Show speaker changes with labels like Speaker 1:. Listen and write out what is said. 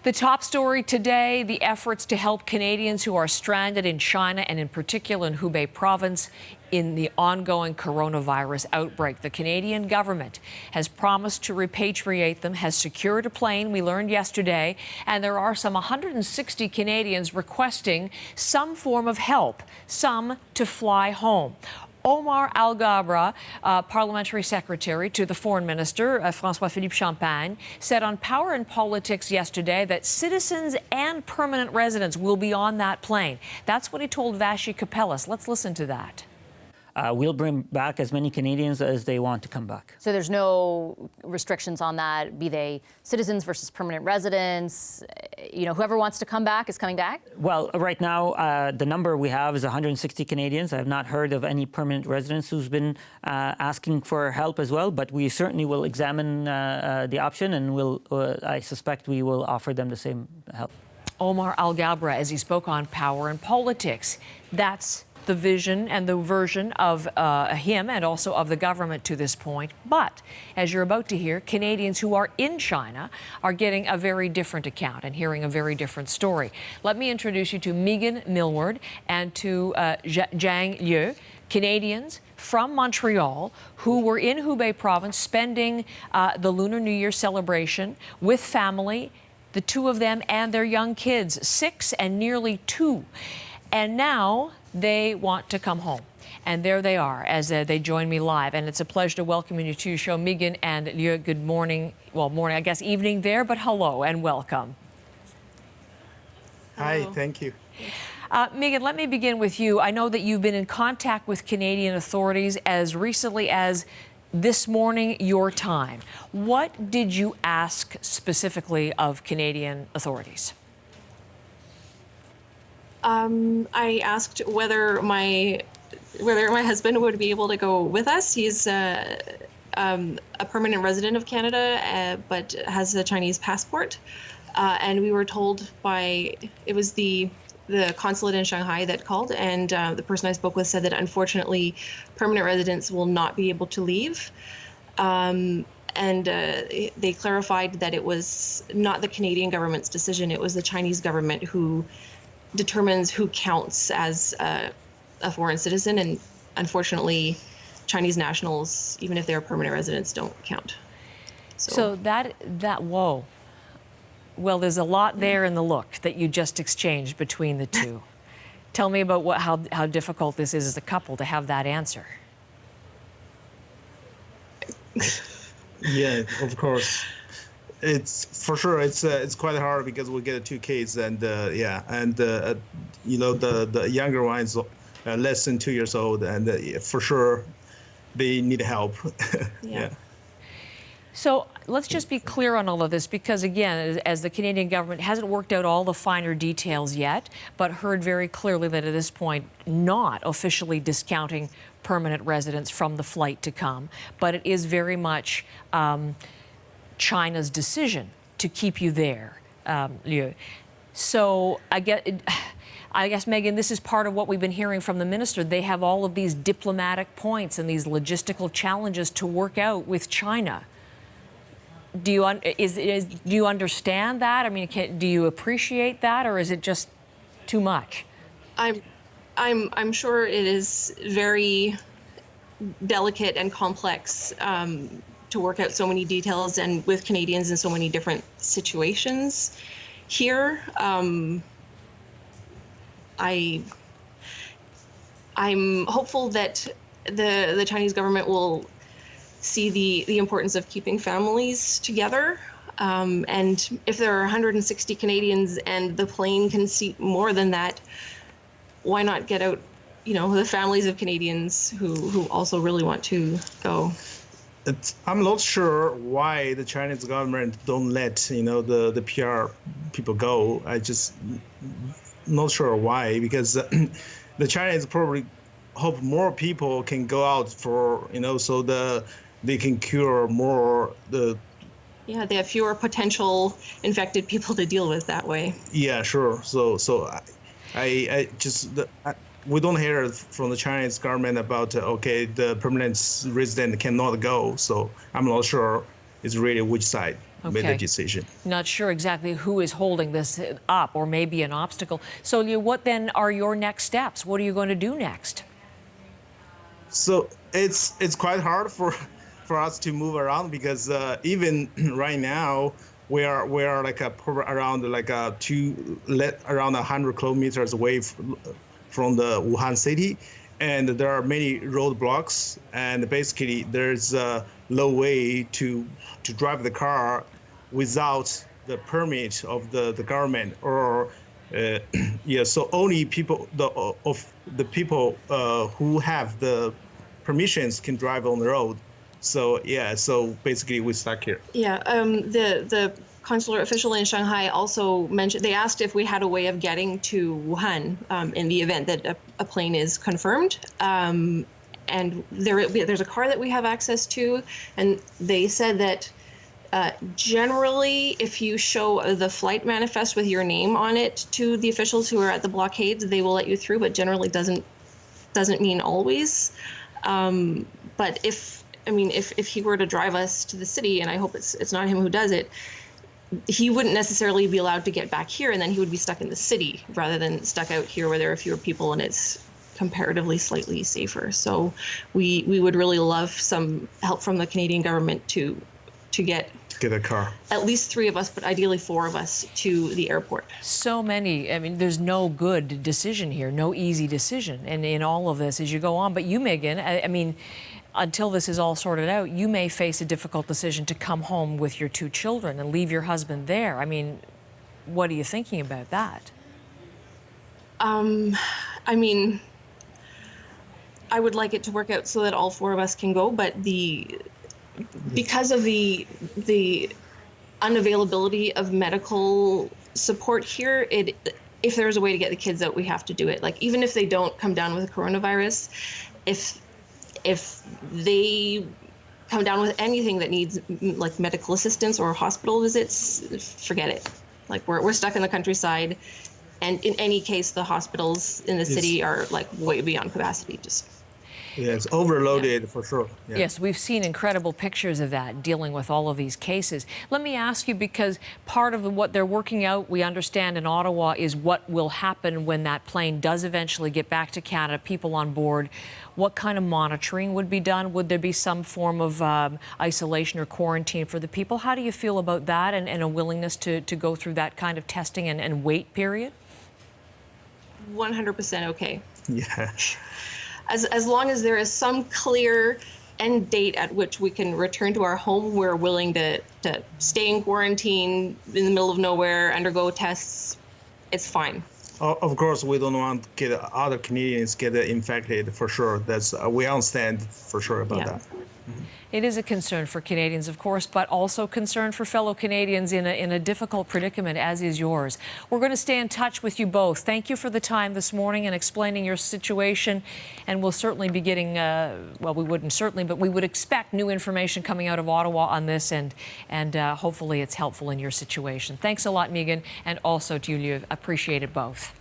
Speaker 1: The top story today, the efforts to help Canadians who are stranded in China and in particular in Hubei province in the ongoing coronavirus outbreak. The Canadian government has promised to repatriate them, has secured a plane, we learned yesterday, and there are some 160 Canadians requesting some form of help, some to fly home. Omar Al-Ghabra, parliamentary secretary to the foreign minister, François-Philippe Champagne, said on Power and Politics yesterday that citizens and permanent residents will be on that plane. That's what he told Vashi Kapelis. Let's listen to that.
Speaker 2: We'll bring back as many Canadians as they want to come back.
Speaker 3: So there's no restrictions on that, be they citizens versus permanent residents? You know, whoever wants to come back is coming back?
Speaker 2: Well, right now, the number we have is 160 Canadians. I have not heard of any permanent residents who's been asking for help as well, but we certainly will examine the option and I suspect we will offer them the same help.
Speaker 1: Omar Al-Ghabra, as he spoke on Power and Politics. That's the vision and the version of him and also of the government to this point. But as you're about to hear, Canadians who are in China are getting a very different account and hearing a very different story. Let me introduce you to Megan Millward and to Zhang Liu, Canadians from Montreal who were in Hubei province spending the Lunar New Year celebration with family, the two of them and their young kids, 6 and nearly 2. And now they want to come home. And there they are as they join me live. And it's a pleasure to welcome you to your show. Megan and Liu, good morning. Well, morning, I guess evening there, but hello and welcome.
Speaker 4: Hi, thank you.
Speaker 1: Megan, let me begin with you. I know that you've been in contact with Canadian authorities as recently as this morning, your time. What did you ask specifically of Canadian authorities?
Speaker 5: I asked whether my husband would be able to go with us. He's a permanent resident of Canada, but has a Chinese passport. And we were told it was the consulate in Shanghai that called, and the person I spoke with said that unfortunately permanent residents will not be able to leave. And they clarified that it was not the Canadian government's decision, it was the Chinese government who determines who counts as a foreign citizen, and unfortunately Chinese nationals, even if they're permanent residents, don't count.
Speaker 1: So that whoa. Well, there's a lot there in the look that you just exchanged between the two. Tell me about how difficult this is as a couple to have that answer.
Speaker 4: Yeah, of course. It's for sure. It's quite hard because we get 2 kids, and you know the younger one is less than 2 years old, and for sure they need help. Yeah.
Speaker 1: So let's just be clear on all of this, because again, as the Canadian government hasn't worked out all the finer details yet, but heard very clearly that at this point not officially discounting permanent residents from the flight to come, but it is very much China's decision to keep you there, Liu. So I guess, Megan, this is part of what we've been hearing from the minister. They have all of these diplomatic points and these logistical challenges to work out with China. Do you understand that? I mean, do you appreciate that, or is it just too much?
Speaker 5: I'm sure it is very delicate and complex to work out so many details, and with Canadians in so many different situations here. I'm hopeful that the Chinese government will see the importance of keeping families together. And if there are 160 Canadians and the plane can seat more than that, why not get out, you know, the families of Canadians who also really want to go?
Speaker 4: I'm not sure why the Chinese government don't let, you know, the PR people go. I just not sure why, because the Chinese probably hope more people can go out for, you know, so they can cure more
Speaker 5: Yeah, they have fewer potential infected people to deal with that way.
Speaker 4: Yeah, sure. So I just we don't hear from the Chinese government about the permanent resident cannot go. So I'm not sure it's really which side. made the decision.
Speaker 1: Not sure exactly who is holding this up or maybe an obstacle. So, Liu, what then are your next steps? What are you going to do next?
Speaker 4: So it's quite hard for us to move around because even right now we are like around 100 kilometers away from the Wuhan city, and there are many roadblocks, and basically there's no way to drive the car without the permit of the government or so only people the people who have the permissions can drive on the road. So basically we're stuck here.
Speaker 5: Yeah, the consular official in Shanghai also mentioned, they asked if we had a way of getting to Wuhan in the event that a plane is confirmed. And there's a car that we have access to, and they said that generally, if you show the flight manifest with your name on it to the officials who are at the blockades, they will let you through, but generally doesn't mean always. But if he were to drive us to the city, and I hope it's not him who does it, he wouldn't necessarily be allowed to get back here, and then he would be stuck in the city rather than stuck out here where there are fewer people and it's comparatively slightly safer. So we would really love some help from the Canadian government to get
Speaker 4: a car.
Speaker 5: At least 3 of us, but ideally 4 of us, to the airport.
Speaker 1: So many, there's no good decision here, no easy decision. And in all of this as you go on, but you, Megan, until this is all sorted out, you may face a difficult decision to come home with your 2 children and leave your husband there. What are you thinking about that?
Speaker 5: I would like it to work out so that all 4 of us can go, but because of the unavailability of medical support here, if there's a way to get the kids out, we have to do it. Like, even if they don't come down with coronavirus, if they come down with anything that needs like medical assistance or hospital visits, forget it. Like, we're stuck in the countryside, and in any case, the hospitals in the city are like way beyond capacity.
Speaker 4: Yes, overloaded for sure. Yeah.
Speaker 1: Yes, we've seen incredible pictures of that, dealing with all of these cases. Let me ask you, because part of what they're working out, we understand in Ottawa, is what will happen when that plane does eventually get back to Canada, people on board. What kind of monitoring would be done? Would there be some form of isolation or quarantine for the people? How do you feel about that and a willingness to go through that kind of testing and wait period?
Speaker 5: 100% okay.
Speaker 4: Yeah.
Speaker 5: As long as there is some clear end date at which we can return to our home, we're willing to stay in quarantine in the middle of nowhere, undergo tests. It's fine.
Speaker 4: Of course, we don't want to get other Canadians get infected for sure. We understand for sure about that. Mm-hmm.
Speaker 1: It is a concern for Canadians, of course, but also concern for fellow Canadians in a difficult predicament, as is yours. We're going to stay in touch with you both. Thank you for the time this morning and explaining your situation. And we'll certainly be getting, we wouldn't certainly, but we would expect new information coming out of Ottawa on this, and hopefully it's helpful in your situation. Thanks a lot, Megan, and also to you, Liu. Appreciate it both.